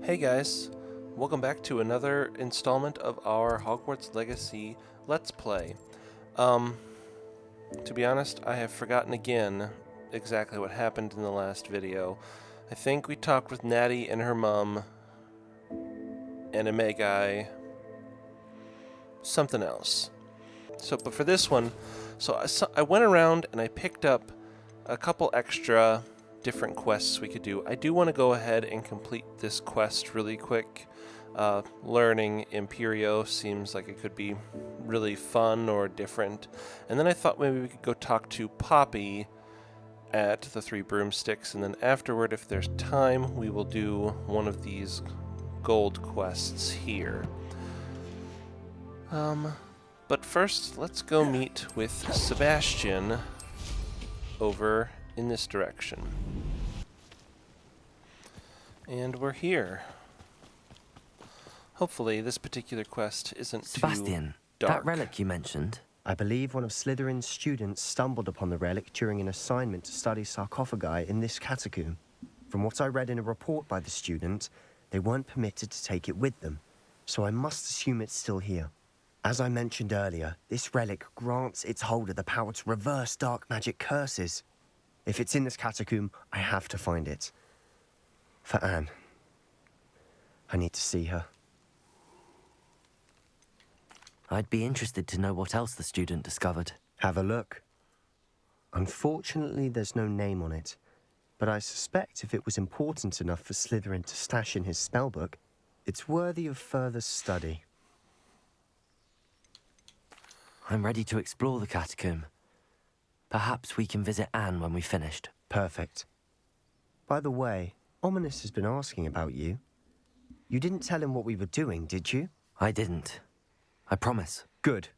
Hey guys, welcome back to another installment of our Hogwarts Legacy Let's Play. To be honest, I have forgotten again exactly what happened in the last video. I think we talked with Natty and her mum, and a Magi, something else. But for this one, I went around and I picked up a couple extra different quests we could do. I do want to go ahead and complete this quest really quick. Learning Imperio seems like it could be really fun or different. And then I thought maybe we could go talk to Poppy at the Three Broomsticks, and then afterward, if there's time, we will do one of these gold quests here. But first, let's go meet with Sebastian over in this direction. And we're here. Hopefully this particular quest isn't Sebastian, too dark. that relic you mentioned. I believe one of Slytherin's students stumbled upon the relic during an assignment to study sarcophagi in this catacomb. From what I read in a report by the student, they weren't permitted to take it with them, so I must assume it's still here. As I mentioned earlier, this relic grants its holder the power to reverse dark magic curses. If it's in this catacomb, I have to find it. For Anne. I need to see her. I'd be interested to know what else the student discovered. Have a look. Unfortunately, there's no name on it, but I suspect if it was important enough for Slytherin to stash in his spellbook, it's worthy of further study. I'm ready to explore the catacomb. Perhaps we can visit Anne when we've finished. Perfect. By the way, Ominis has been asking about you. You didn't tell him what we were doing, did you? I didn't. I promise. Good.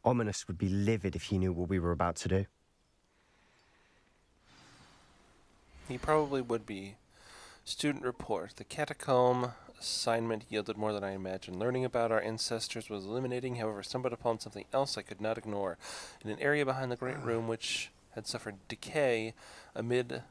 Ominis would be livid if he knew what we were about to do. He probably would be. Student report. The catacomb assignment yielded more than I imagined. Learning about our ancestors was illuminating, however, stumbled upon something else I could not ignore. In an area behind the great room which had suffered decay amid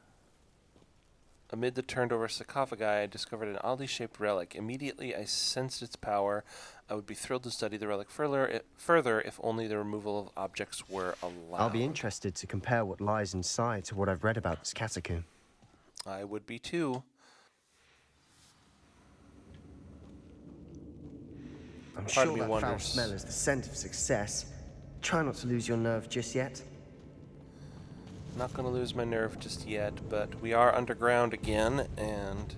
the turned-over sarcophagi, I discovered an oddly shaped relic. Immediately, I sensed its power. I would be thrilled to study the relic further if only the removal of objects were allowed. I'll be interested to compare what lies inside to what I've read about this catacomb. I would be too. I'm Part of sure me that foul wonders. smell is the scent of success. Try not to lose your nerve just yet. Not going to lose my nerve just yet, but we are underground again, and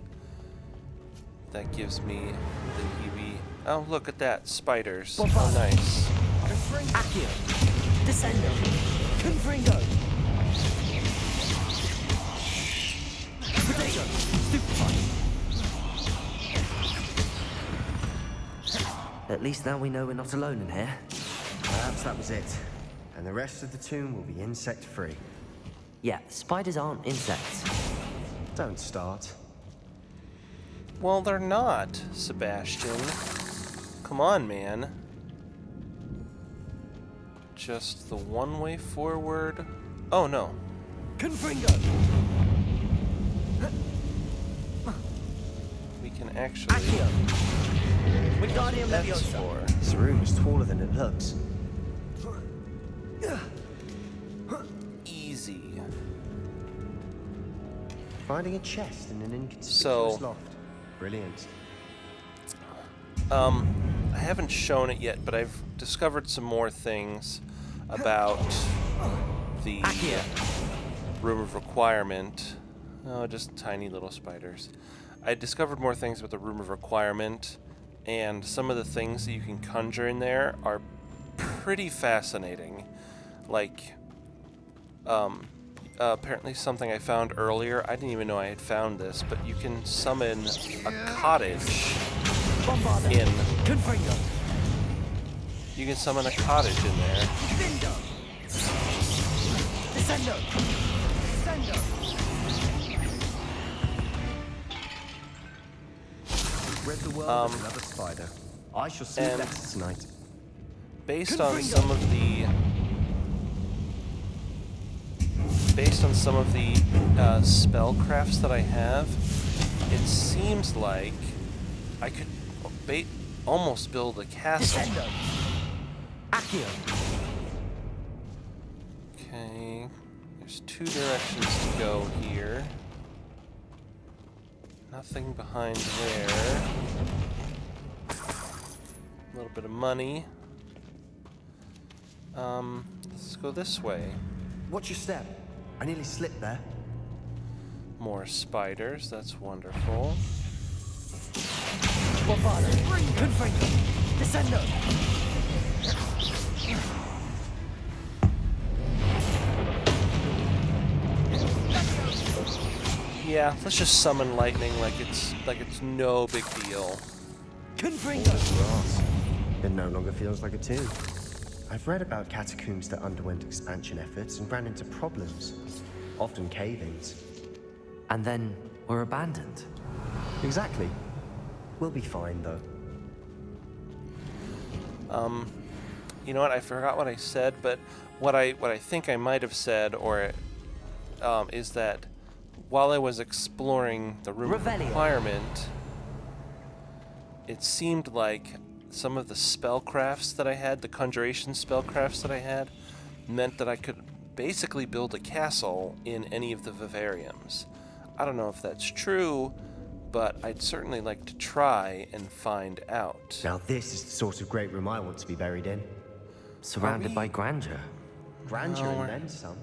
that gives me the heebie. Oh, look at that. Spiders. Oh, nice. Accio! Descendo! Confringo! Potato! Stupefy! At least now we know we're not alone in here. Perhaps that was it. And the rest of the tomb will be insect-free. Yeah, spiders aren't insects. Don't start. Well, they're not, Sebastian. Come on, man. Just the one way forward. Oh, no. Confringo! We can actually... Accio! Wingardium That's Leviosa! for... This room is taller than it looks. Easy. Finding a chest in an inconspicuous So- loft. Brilliant. I haven't shown it yet, but I've discovered some more things about the room of requirement. Oh, just tiny little spiders. I discovered more things about the room of requirement, and some of the things that you can conjure in there are pretty fascinating. Like, apparently something I found earlier, I didn't even know I had found this, but you can summon a cottage in... Confringo! You can summon a cottage in there. Vindo! Descendo! Descendo! Read the world of another spider. I shall sleep and- better tonight. Based on some of the spellcrafts that I have, it it seems like I could almost build a castle. Descendo. Accio. Okay, there's two directions to go here. Nothing behind there. A little bit of money. Let's go this way. Watch your step. I nearly slipped there. More spiders, that's wonderful. Bombarda. Confringo. Descendo. Yeah, let's just summon lightning like it's no big deal. Confringo. It no longer feels like a tomb. I've read about catacombs that underwent expansion efforts and ran into problems, often cave-ins. And then were abandoned. Exactly. We'll be fine, though. You know what? I forgot what I said, but what I think I might have said, or is that while I was exploring the room of Revelio. requirement, it seemed like some of the spellcrafts that I had, the conjuration spellcrafts that I had, meant that I could basically build a castle in any of the vivariums. I don't know if that's true, but I'd certainly like to try and find out. Now this is the sort of great room I want to be buried in. Surrounded by grandeur. Grandeur No, and then some.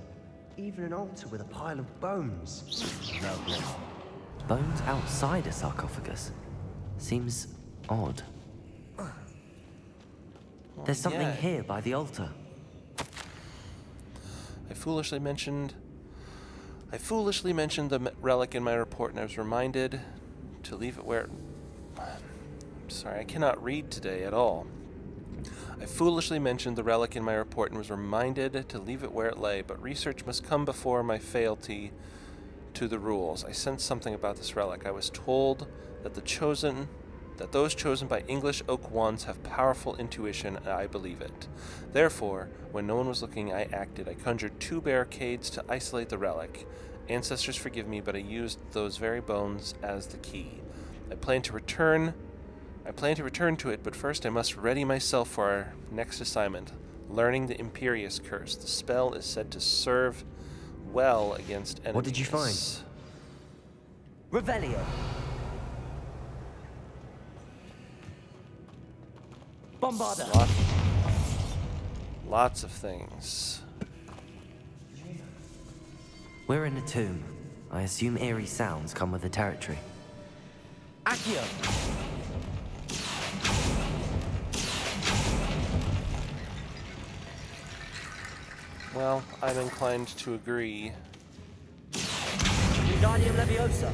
Even an altar with a pile of bones. Lovely. Bones outside a sarcophagus. Seems odd. There's something yeah. here by the altar. I foolishly mentioned the relic in my report, and I was reminded to leave it where... Sorry, I cannot read today at all. I foolishly mentioned the relic in my report and was reminded to leave it where it lay, but research must come before my fealty to the rules. I sensed something about this relic. I was told that those chosen by English oak wands have powerful intuition, and I believe it. Therefore, when no one was looking, I acted. I conjured 2 barricades to isolate the relic. Ancestors forgive me, but I used those very bones as the key. I plan to return to it, but first I must ready myself for our next assignment, learning the Imperious Curse. The spell is said to serve well against enemies. What did you find? Revelio. Bombarda. Lots of things. We're in a tomb. I assume eerie sounds come with the territory. Accio. Well, I'm inclined to agree. Wingardium Leviosa.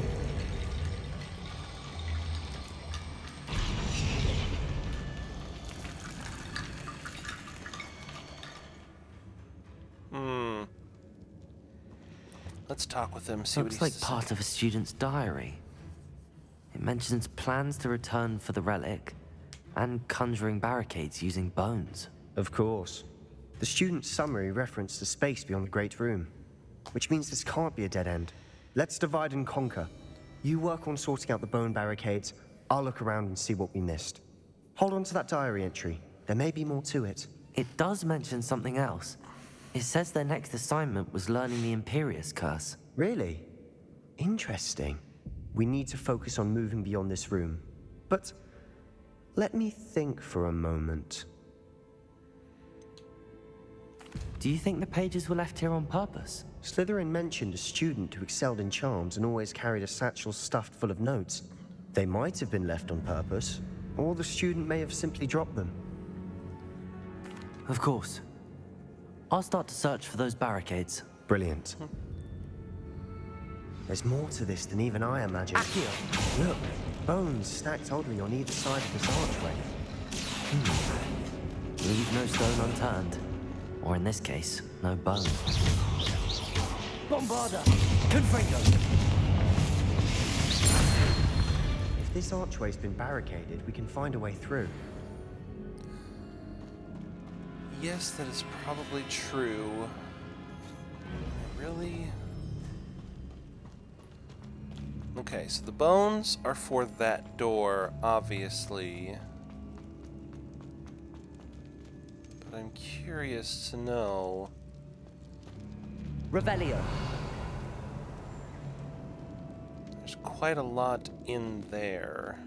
Let's talk with him, see what Looks he like says. part of a student's diary. It mentions plans to return for the relic and conjuring barricades using bones. Of course. The student's summary referenced the space beyond the Great Room, which means this can't be a dead end. Let's divide and conquer. You work on sorting out the bone barricades. I'll look around and see what we missed. Hold on to that diary entry. There may be more to it. It does mention something else. It says their next assignment was learning the Imperious Curse. Really? Interesting. We need to focus on moving beyond this room. But let me think for a moment. Do you think the pages were left here on purpose? Slytherin mentioned a student who excelled in charms and always carried a satchel stuffed full of notes. They might have been left on purpose, or the student may have simply dropped them. Of course. I'll start to search for those barricades. Brilliant. There's more to this than even I imagined. Accio. Look, bones stacked oddly on either side of this archway. Leave no stone unturned. Or in this case, no bone. Bombarda! Confringo! If this archway's been barricaded, we can find a way through. Yes, that is probably true. Really? Okay, so the bones are for that door, obviously. But I'm curious to know... Revelio. There's quite a lot in there.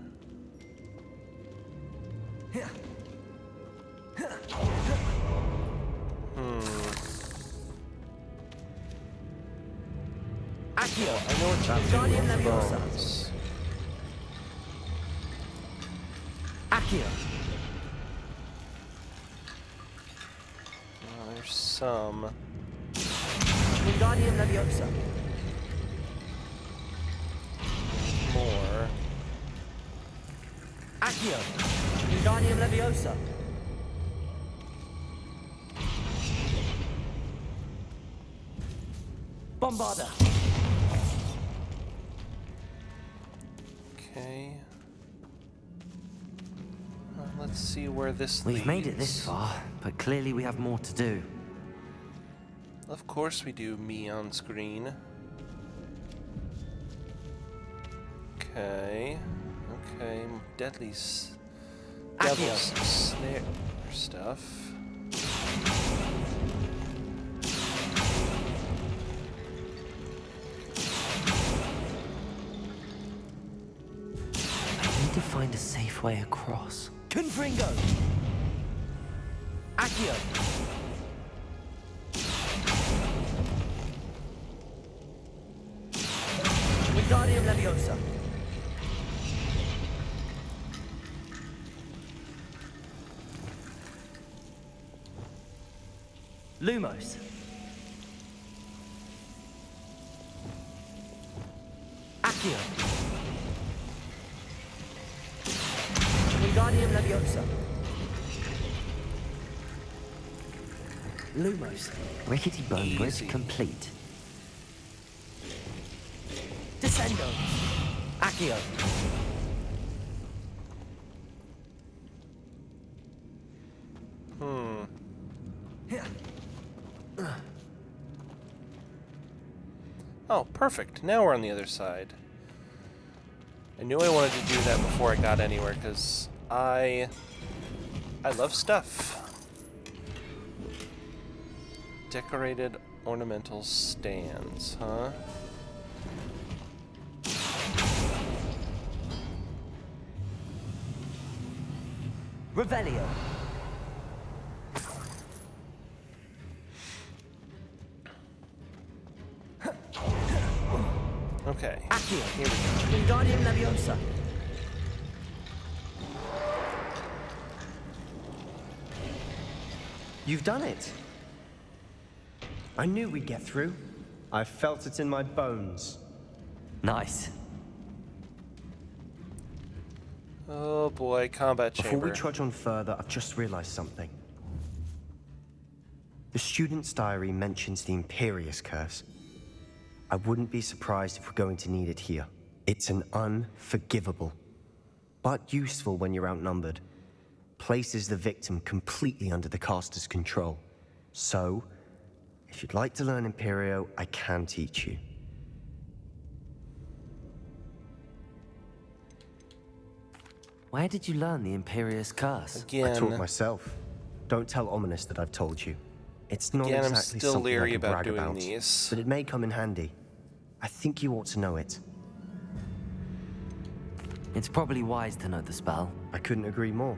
Accio. I know what to do with the bones. Accio. Well, there's some. Wingardium Leviosa. More. Accio. Wingardium Leviosa. Bombarda. Okay. Let's see where this We've leads. made it this far, but clearly we have more to do. Of course we do, me on screen. Okay. Okay. Deadly devil's snare stuff. I need to find a safe way across. Confringo. Accio. Wingardium Leviosa. Lumos. Accio. Wingardium Leviosa. Lumos. Rickety Bone Bridge Easy. complete. Descendo. Accio. Oh, perfect. Now we're on the other side. I knew I wanted to do that before I got anywhere, because I love stuff. Decorated ornamental stands, huh? Revelio. Okay. Accio. Here we go. Wingardium Leviosa. You've done it. I knew we'd get through. I felt it in my bones. Nice. Oh boy, combat chamber. Before we trudge on further, I've just realized something. The student's diary mentions the Imperious Curse. I wouldn't be surprised if we're going to need it here. It's an unforgivable, but useful when you're outnumbered. Places the victim completely under the caster's control. So, if you'd like to learn Imperio, I can teach you. Where did you learn the Imperious Curse? Again, I taught myself. Don't tell Ominis that I've told you. It's not again, I'm exactly still something I leery can about brag doing about, these. but it may come in handy. I think you ought to know it. It's probably wise to know the spell. I couldn't agree more.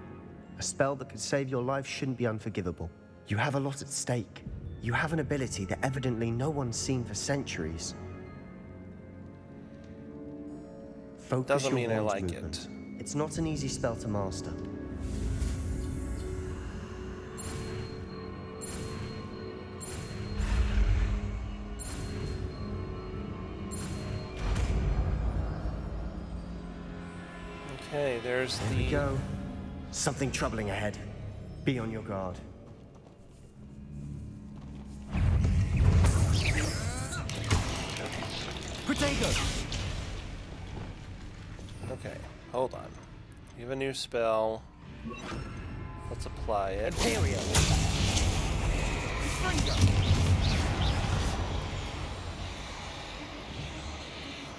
A spell that could save your life shouldn't be unforgivable. You have a lot at stake. You have an ability that evidently no one's seen for centuries. Focus Doesn't your mean I wand like movement. it. It's not an easy spell to master. Okay, there's There the... we go. Something troubling ahead. Be on your guard. Protego! Okay, hold on. We have a new spell. Let's apply it. Imperio!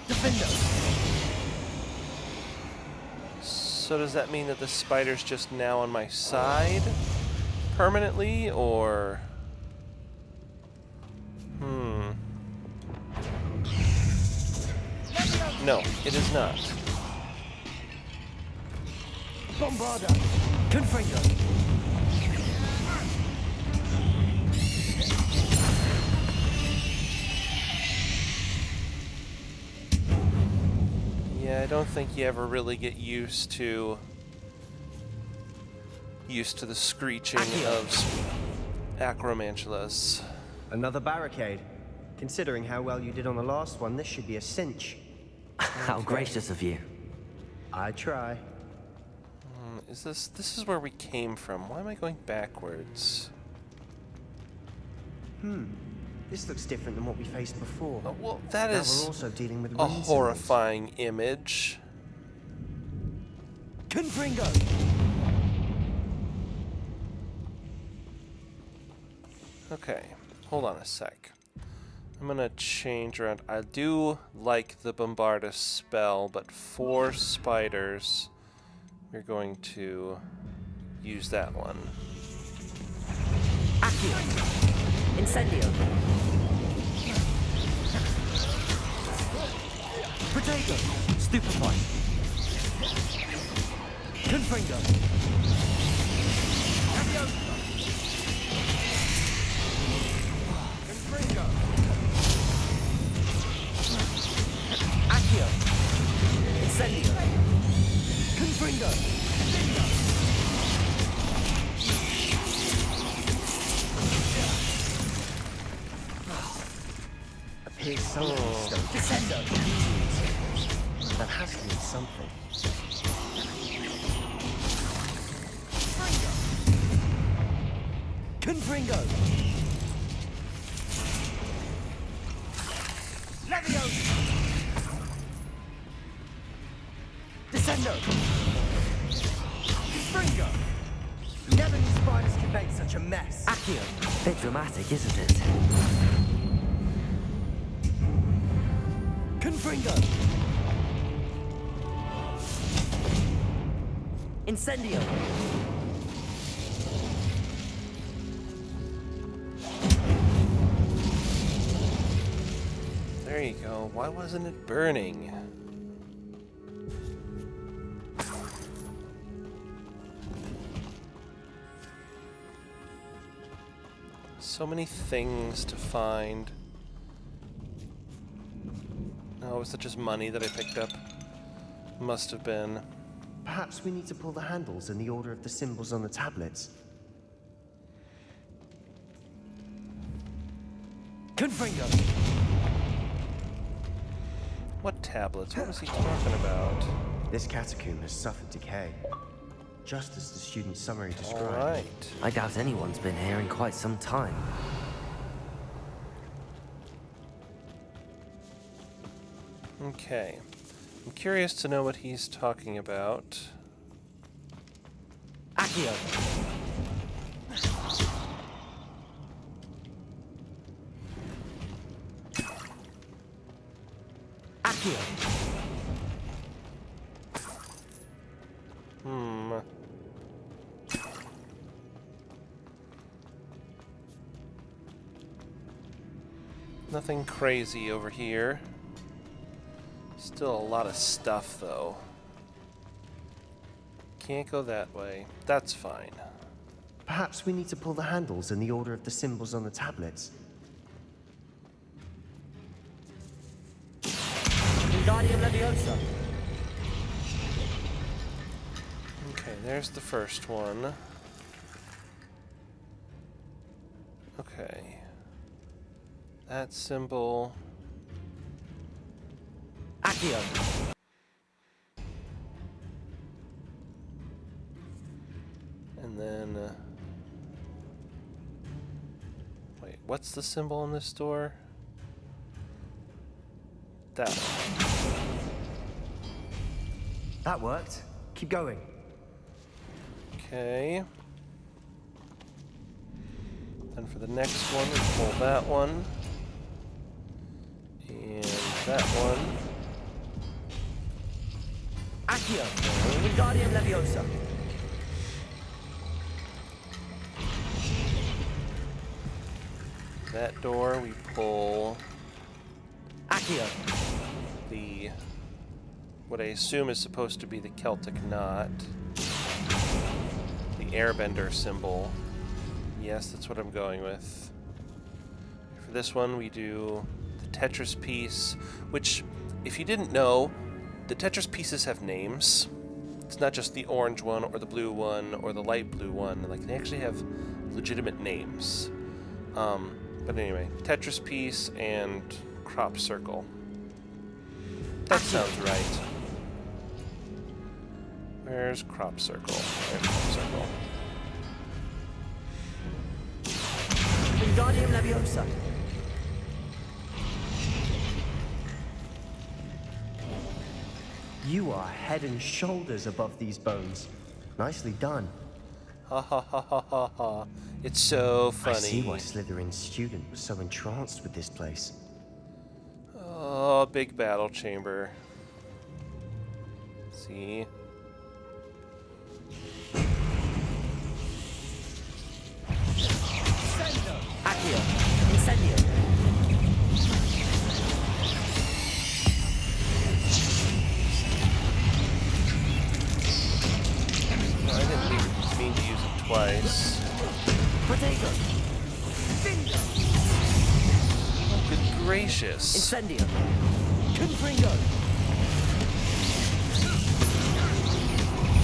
Defendo! So does that mean that the spider's just now on my side permanently, or... No, it is not. Bombarda! Confringo! Yeah, I don't think you ever really get used to the screeching of acromantulas. Another barricade. Considering how well you did on the last one, this should be a cinch. How gracious of you. I try. This is where we came from. Why am I going backwards? This looks different than what we faced before. Oh, well, that Now is we're also dealing with a rune symbols. horrifying image. Confringo! Okay, hold on a sec. I'm gonna change around. I do like the Bombarda spell, but for spiders, we're going to use that one. Accio! Incendio! Protego! Stupefy! Confringo! Confringo! Accio! Incendio! Confringo! Here's something. Descendo! That has to mean something. Confringo! Leviosa! Descendo! Confringo! Never knew spiders could make such a mess. Accio! Bit dramatic, isn't it? Confringo! Incendio! There you go. Why wasn't it burning? So many things to find. Oh, was it just money that I picked up? Must have been. Perhaps we need to pull the handles in the order of the symbols on the tablets. Confringo! What tablets? What was he talking about? This catacomb has suffered decay, just as the student's summary described. All right. I doubt anyone's been here in quite some time. Okay. I'm curious to know what he's talking about. Accio! Accio! Nothing crazy over here. Still a lot of stuff, though. Can't go that way. That's fine. Perhaps we need to pull the handles in the order of the symbols on the tablets. Wingardium Leviosa! Okay, there's the first one. Okay. That symbol. Accio! And then... wait, what's the symbol on this door? That one. That worked. Keep going. Okay. Then for the next one, we pull that one. And that one. Accio, Wingardium Leviosa. That door, we pull Accio. the, what I assume is supposed to be the Celtic knot. The airbender symbol. Yes, that's what I'm going with. For this one, we do the Tetris piece, which, if you didn't know, the Tetris pieces have names. It's not just the orange one, or the blue one, or the light blue one. Like, they actually have legitimate names. But anyway, Tetris piece and crop circle. That sounds right. Where's crop circle? There's crop circle. Wingardium Leviosa. You are head and shoulders above these bones. Nicely done. Ha ha ha ha ha ha. It's so funny. I see why Slytherin's student was so entranced with this place. Oh, big battle chamber. See? Accio, Incendio. I didn't mean to use it twice. Protego. Oh, good gracious. Incendio. Confringo.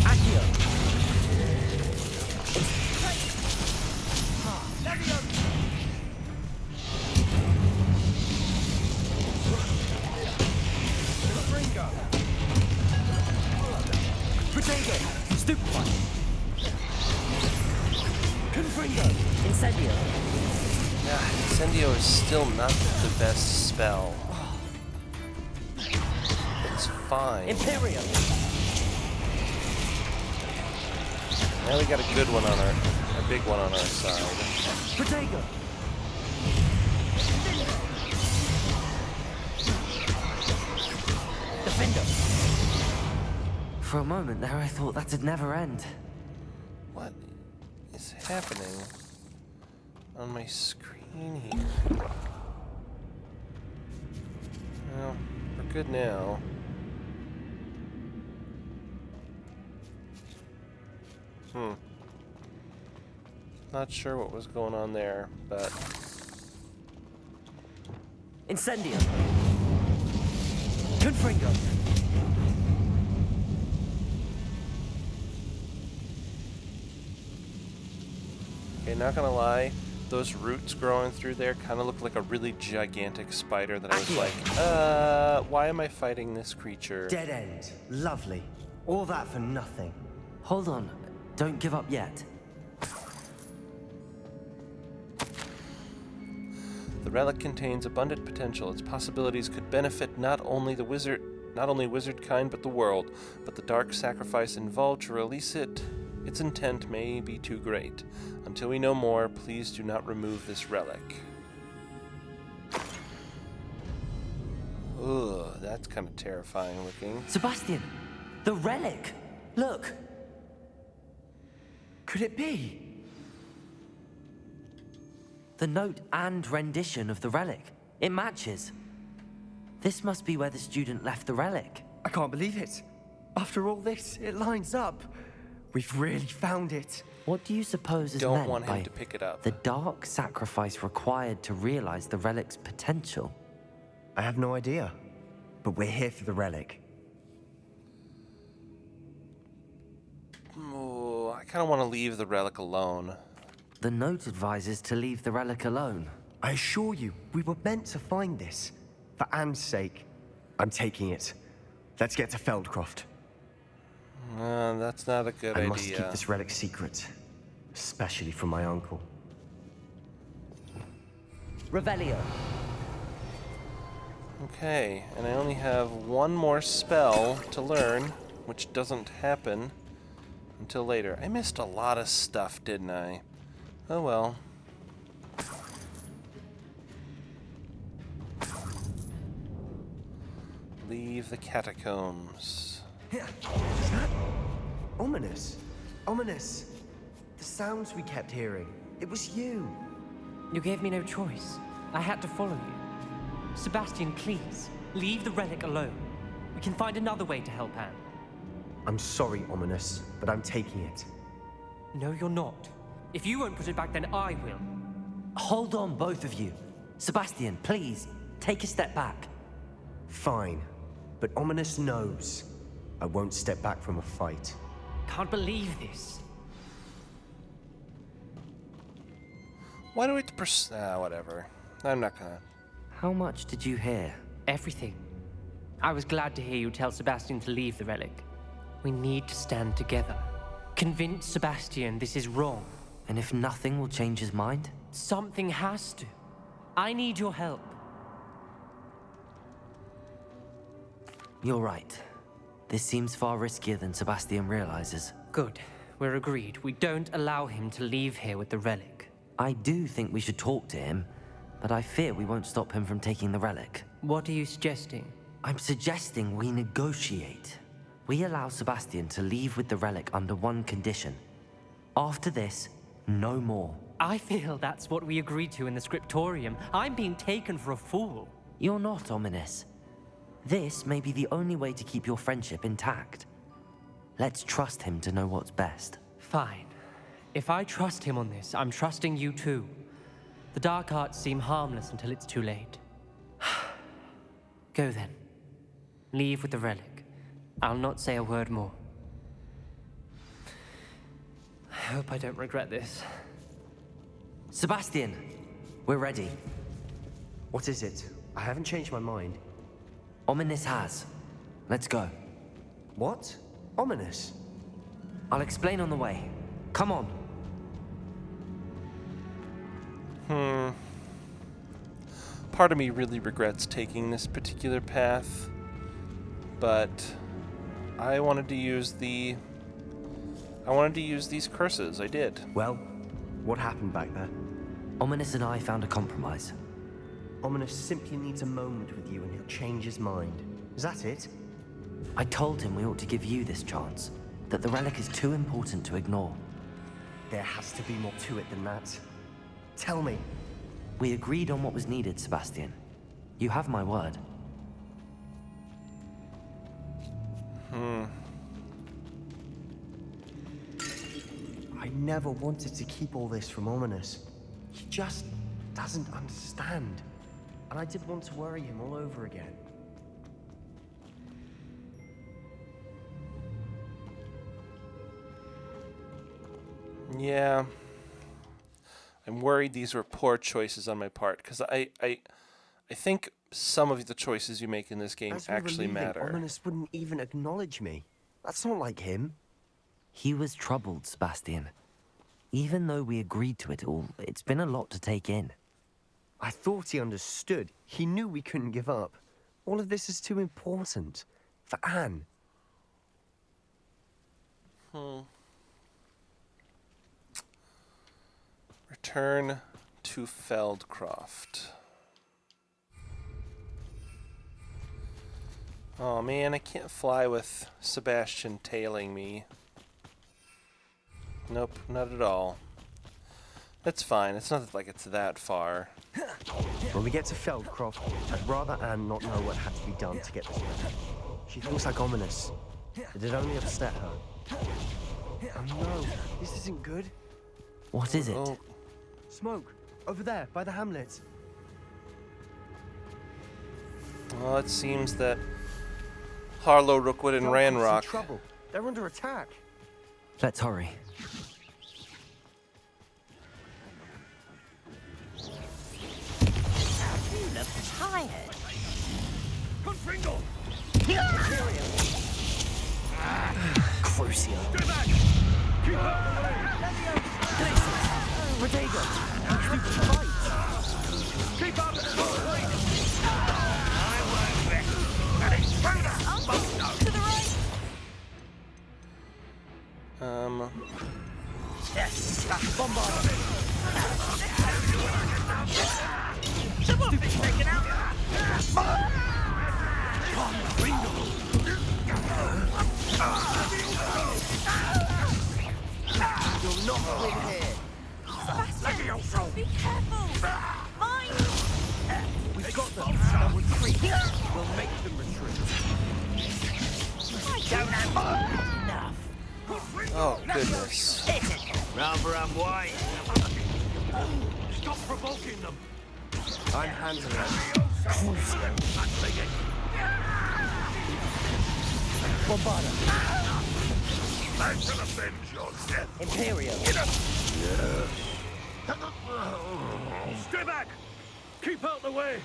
Accio. Protego. Stupefy. Confringo. Incendio. Incendio is still not the best spell. It's fine. Imperium. Now we got a good one on a big one on our side. Protego. Defender. For a moment there, I thought that'd never end. What is happening on my screen here? Well, we're good now. Not sure what was going on there, but Incendio. Confringo. okay, not gonna lie, those roots growing through there kind of look like a really gigantic spider that I was like, why am I fighting this creature? Dead end. Lovely. All that for nothing. Hold on, don't give up yet. The relic contains abundant potential. Its possibilities could benefit not only wizard kind, but the world. But the dark sacrifice involved to release it, its intent may be too great. Until we know more, please do not remove this relic. Ugh, that's kind of terrifying looking. Sebastian, the relic! Look! Could it be? The note and rendition of the relic. It matches. This must be where the student left the relic. I can't believe it. After all this, it lines up. We've really found it. What do you suppose is Don't meant want him by to pick it up. the dark sacrifice required to realize the relic's potential? I have no idea. But we're here for the relic. Ooh, I kind of want to leave the relic alone. The note advises to leave the relic alone. I assure you, we were meant to find this. For Anne's sake, I'm taking it. Let's get to Feldcroft. That's not a good I idea. must keep this relic secret. Especially from my uncle. Revelio. Okay, and I only have one more spell to learn, which doesn't happen until later. I missed a lot of stuff, didn't I? Oh well. Leave the catacombs. Is that Ominis? Ominis! The sounds we kept hearing. It was you. You gave me no choice. I had to follow you. Sebastian, please, leave the relic alone. We can find another way to help Anne. I'm sorry, Ominis, but I'm taking it. No, you're not. If you won't put it back, then I will. Hold on, both of you. Sebastian, please, take a step back. Fine, but Ominis knows I won't step back from a fight. Can't believe this. Why do we have to whatever. I'm not gonna. How much did you hear? Everything. I was glad to hear you tell Sebastian to leave the relic. We need to stand together. Convince Sebastian this is wrong. And if nothing will change his mind? Something has to. I need your help. You're right. This seems far riskier than Sebastian realizes. Good. We're agreed. We don't allow him to leave here with the relic. I do think we should talk to him, but I fear we won't stop him from taking the relic. What are you suggesting? I'm suggesting we negotiate. We allow Sebastian to leave with the relic under one condition. After this, no more. I feel that's what we agreed to in the scriptorium. I'm being taken for a fool. You're not, Ominis. This may be the only way to keep your friendship intact. Let's trust him to know what's best. Fine. If I trust him on this, I'm trusting you too. The dark arts seem harmless until it's too late. Go then. Leave with the relic. I'll not say a word more. I hope I don't regret this. Sebastian, we're ready. What is it? I haven't changed my mind. Ominis has. Let's go. What? Ominis? I'll explain on the way. Come on. Part of me really regrets taking this particular path, but I wanted to use these curses. I did. Well, what happened back there? Ominis and I found a compromise. Ominis simply needs a moment with you and he'll change his mind. Is that it? I told him we ought to give you this chance, that the relic is too important to ignore. There has to be more to it than that. Tell me. We agreed on what was needed, Sebastian. You have my word. I never wanted to keep all this from Ominis. He just doesn't understand. And I didn't want to worry him all over again. Yeah. I'm worried these were poor choices on my part, because I think some of the choices you make in this game As we were actually leaving, matter. Ominis wouldn't even acknowledge me. That's not like him. He was troubled, Sebastian. Even though we agreed to it all, it's been a lot to take in. I thought he understood. He knew we couldn't give up. All of this is too important. For Anne. Return to Feldcroft. Oh man, I can't fly with Sebastian tailing me. Nope, not at all. That's fine, it's not like it's that far. When we get to Feldcroft, I'd rather Anne not know what had to be done to get this ready. She thinks like Ominis. It'd only upset her. Oh no, this isn't good. What is it? Oh, Smoke, over there, by the hamlet. well, it seems that Harlow, Rookwood, and Feldcroft's in Ranrock. trouble. They're under attack. Let's hurry. You look tired. Crucio. Protego! Keep up! To the right! Something's taken out! not win here. Sebastian, be careful. Mine. We've got them. They'll retreat. We'll make them retreat. I don't have enough. Oh, goodness. Round wide. Stop provoking them! I'm handling it. Bombarda. I shall avenge your death! Imperial. Stay back! Keep out the way!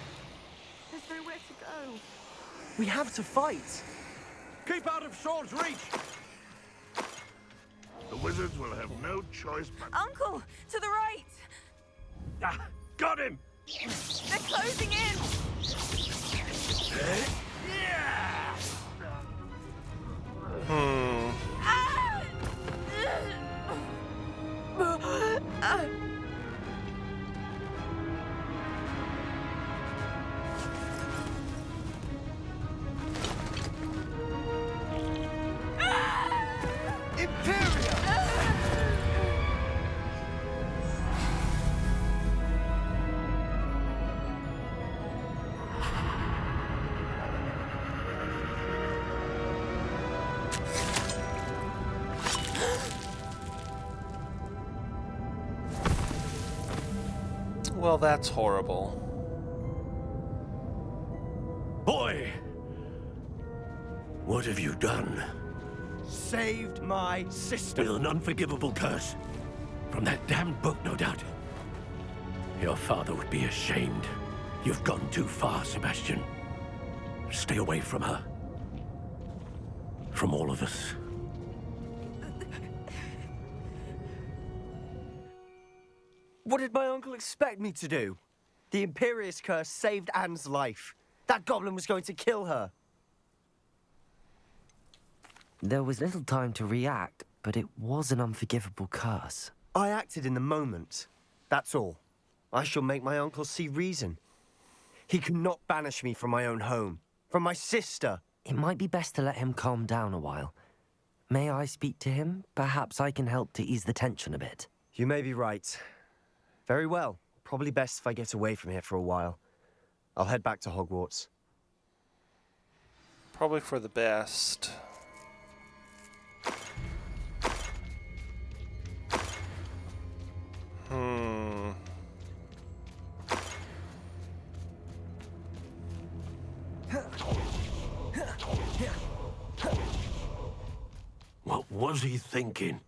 There's nowhere to go. We have to fight. Keep out of sword's reach! The wizards will have no choice but... Uncle, to the right. Ah, got him! They're closing in. Ah! Imperial. Well, that's horrible. Boy! What have you done? Saved my sister. With an unforgivable curse. From that damned book, no doubt. Your father would be ashamed. You've gone too far, Sebastian. Stay away from her. From all of us. What did my uncle expect me to do? The Imperious curse saved Anne's life. That goblin was going to kill her. There was little time to react, but it was an unforgivable curse. I acted in the moment. That's all. I shall make my uncle see reason. He cannot banish me from my own home, from my sister. It might be best to let him calm down a while. May I speak to him? Perhaps I can help to ease the tension a bit. You may be right. Very well. Probably best if I get away from here for a while. I'll head back to Hogwarts. Probably for the best. What was he thinking?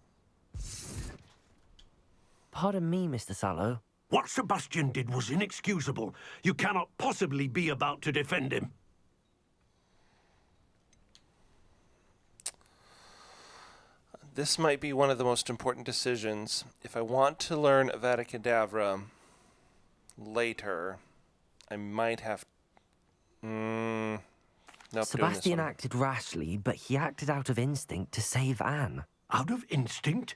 Pardon me, Mr. Sallow. What Sebastian did was inexcusable. You cannot possibly be about to defend him. This might be one of the most important decisions. If I want to learn Avada Kedavra later, I might have... Nope, doing this Sebastian one. acted rashly, but he acted out of instinct to save Anne. Out of instinct?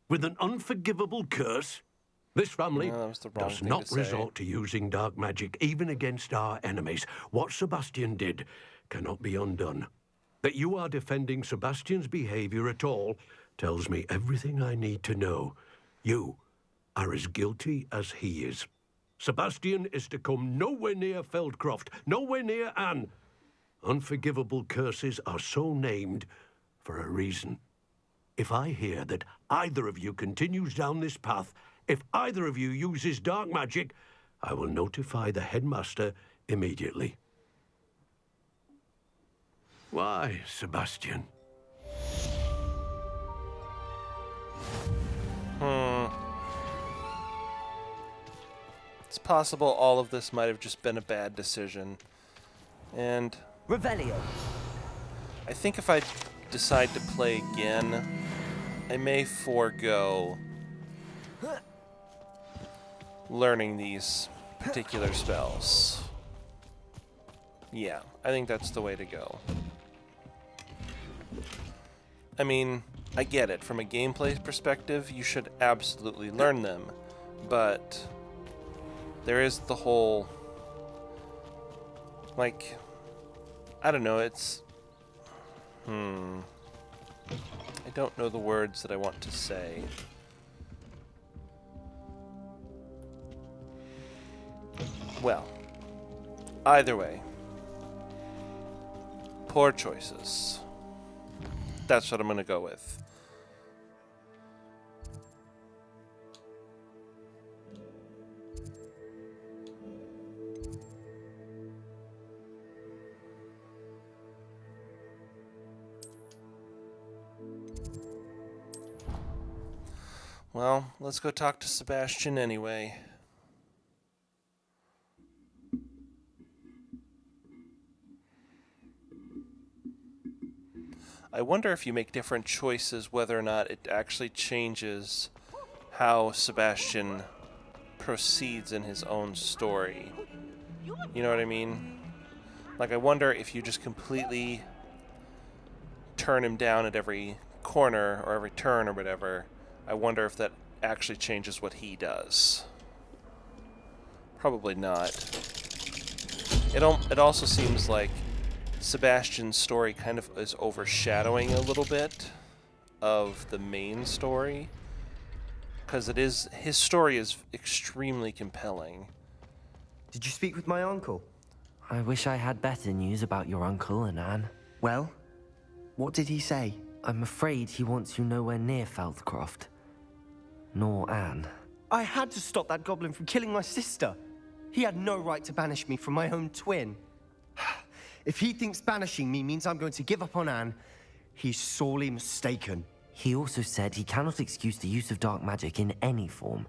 With an unforgivable curse? This family No, that was the wrong does thing not to say. resort to using dark magic, even against our enemies. What Sebastian did cannot be undone. That you are defending Sebastian's behavior at all tells me everything I need to know. You are as guilty as he is. Sebastian is to come nowhere near Feldcroft, nowhere near Anne. Unforgivable curses are so named for a reason. If I hear that either of you continues down this path, if either of you uses dark magic, I will notify the headmaster immediately. Why, Sebastian? It's possible all of this might have just been a bad decision. And Revelio. I think if I decide to play again, I may forego learning these particular spells. Yeah, I think that's the way to go. I mean, I get it. From a gameplay perspective, you should absolutely learn them. But there is the whole... like... I don't know, it's... I don't know the words that I want to say. Well, either way, poor choices. That's what I'm gonna go with. Well, let's go talk to Sebastian anyway. I wonder if you make different choices, whether or not it actually changes how Sebastian proceeds in his own story. You know what I mean? Like, I wonder if you just completely turn him down at every corner or every turn or whatever. I wonder if that actually changes what he does. Probably not. It also seems like Sebastian's story kind of is overshadowing a little bit of the main story, because his story is extremely compelling. Did you speak with my uncle? I wish I had better news about your uncle and Anne. Well, what did he say? I'm afraid he wants you nowhere near Feldcroft. Nor Anne. I had to stop that goblin from killing my sister. He had no right to banish me from my own twin. If he thinks banishing me means I'm going to give up on Anne, he's sorely mistaken. He also said he cannot excuse the use of dark magic in any form,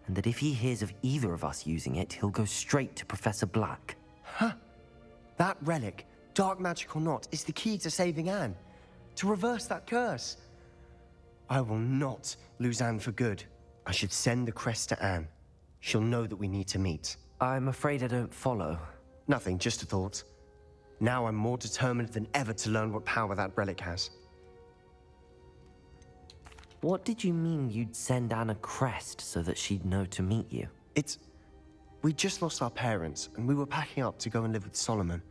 and that if he hears of either of us using it, he'll go straight to Professor Black. Huh? That relic, dark magic or not, is the key to saving Anne. To reverse that curse. I will not lose Anne for good. I should send the crest to Anne. She'll know that we need to meet. I'm afraid I don't follow. Nothing, just a thought. Now I'm more determined than ever to learn what power that relic has. What did you mean you'd send Anne a crest so that she'd know to meet you? We just lost our parents, and we were packing up to go and live with Solomon.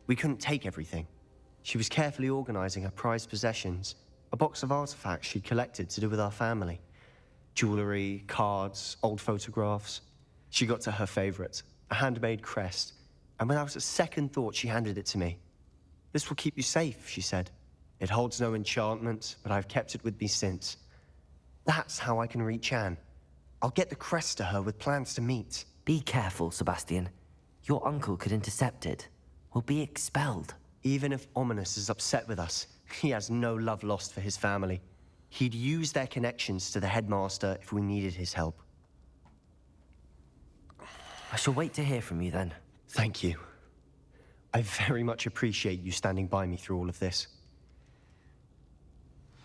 We couldn't take everything. She was carefully organizing her prized possessions, a box of artifacts she'd collected to do with our family. Jewelry, cards, old photographs. She got to her favorite, a handmade crest, and without a second thought, she handed it to me. This will keep you safe, she said. It holds no enchantment, but I've kept it with me since. That's how I can reach Anne. I'll get the crest to her with plans to meet. Be careful, Sebastian. Your uncle could intercept it. We'll be expelled. Even if Ominis is upset with us, he has no love lost for his family. He'd use their connections to the headmaster if we needed his help. I shall wait to hear from you then. Thank you. I very much appreciate you standing by me through all of this.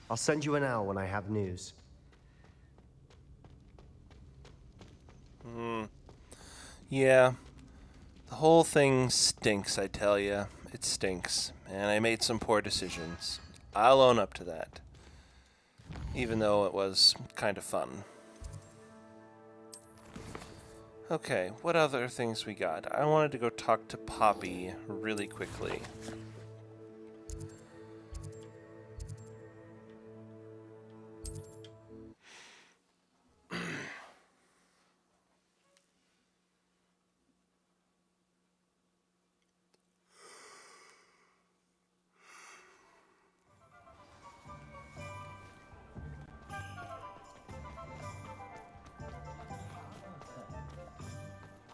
I'll send you an owl when I have news. Yeah. The whole thing stinks, I tell ya. It stinks. And I made some poor decisions. I'll own up to that. Even though it was kind of fun. Okay, what other things we got? I wanted to go talk to Poppy really quickly.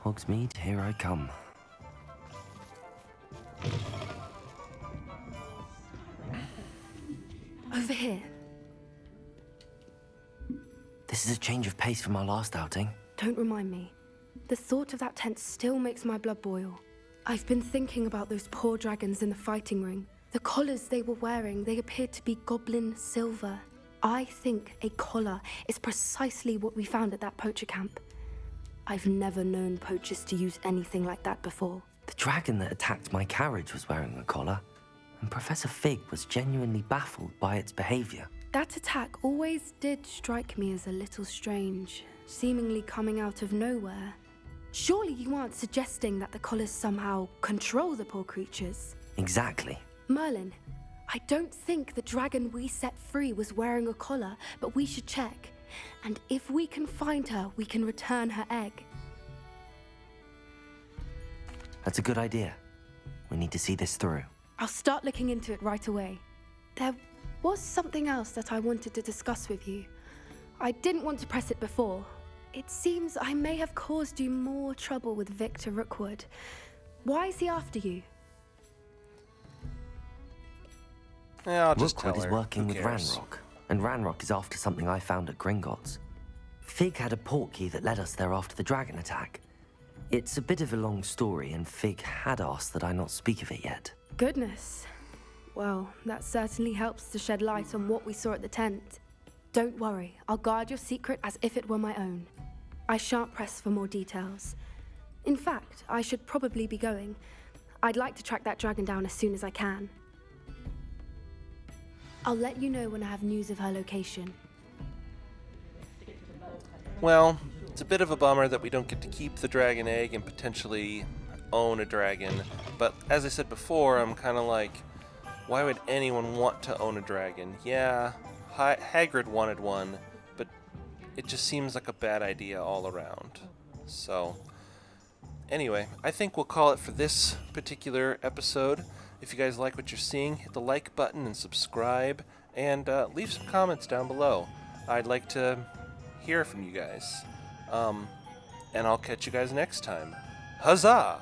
Hogsmeade, here I come. Over here. This is a change of pace from our last outing. Don't remind me. The thought of that tent still makes my blood boil. I've been thinking about those poor dragons in the fighting ring. The collars they were wearing, they appeared to be goblin silver. I think a collar is precisely what we found at that poacher camp. I've never known poachers to use anything like that before. The dragon that attacked my carriage was wearing a collar, and Professor Fig was genuinely baffled by its behavior. That attack always did strike me as a little strange, seemingly coming out of nowhere. Surely you aren't suggesting that the collars somehow control the poor creatures? Exactly. Merlin, I don't think the dragon we set free was wearing a collar, but we should check. And if we can find her, we can return her egg. That's a good idea. We need to see this through. I'll start looking into it right away. There was something else that I wanted to discuss with you. I didn't want to press it before. It seems I may have caused you more trouble with Victor Rookwood. Why is he after you? Yeah, I'll just Rookwood tell is her. working Who with cares? Ranrock, and Ranrock is after something I found at Gringotts. Fig had a portkey that led us there after the dragon attack. It's a bit of a long story, and Fig had asked that I not speak of it yet. Goodness. Well, that certainly helps to shed light on what we saw at the tent. Don't worry, I'll guard your secret as if it were my own. I shan't press for more details. In fact, I should probably be going. I'd like to track that dragon down as soon as I can. I'll let you know when I have news of her location. Well, it's a bit of a bummer that we don't get to keep the dragon egg and potentially own a dragon. But as I said before, I'm kind of like, why would anyone want to own a dragon? Yeah, Hagrid wanted one, but it just seems like a bad idea all around. So, anyway, I think we'll call it for this particular episode. If you guys like what you're seeing, hit the like button and subscribe, and leave some comments down below. I'd like to hear from you guys. And I'll catch you guys next time. Huzzah!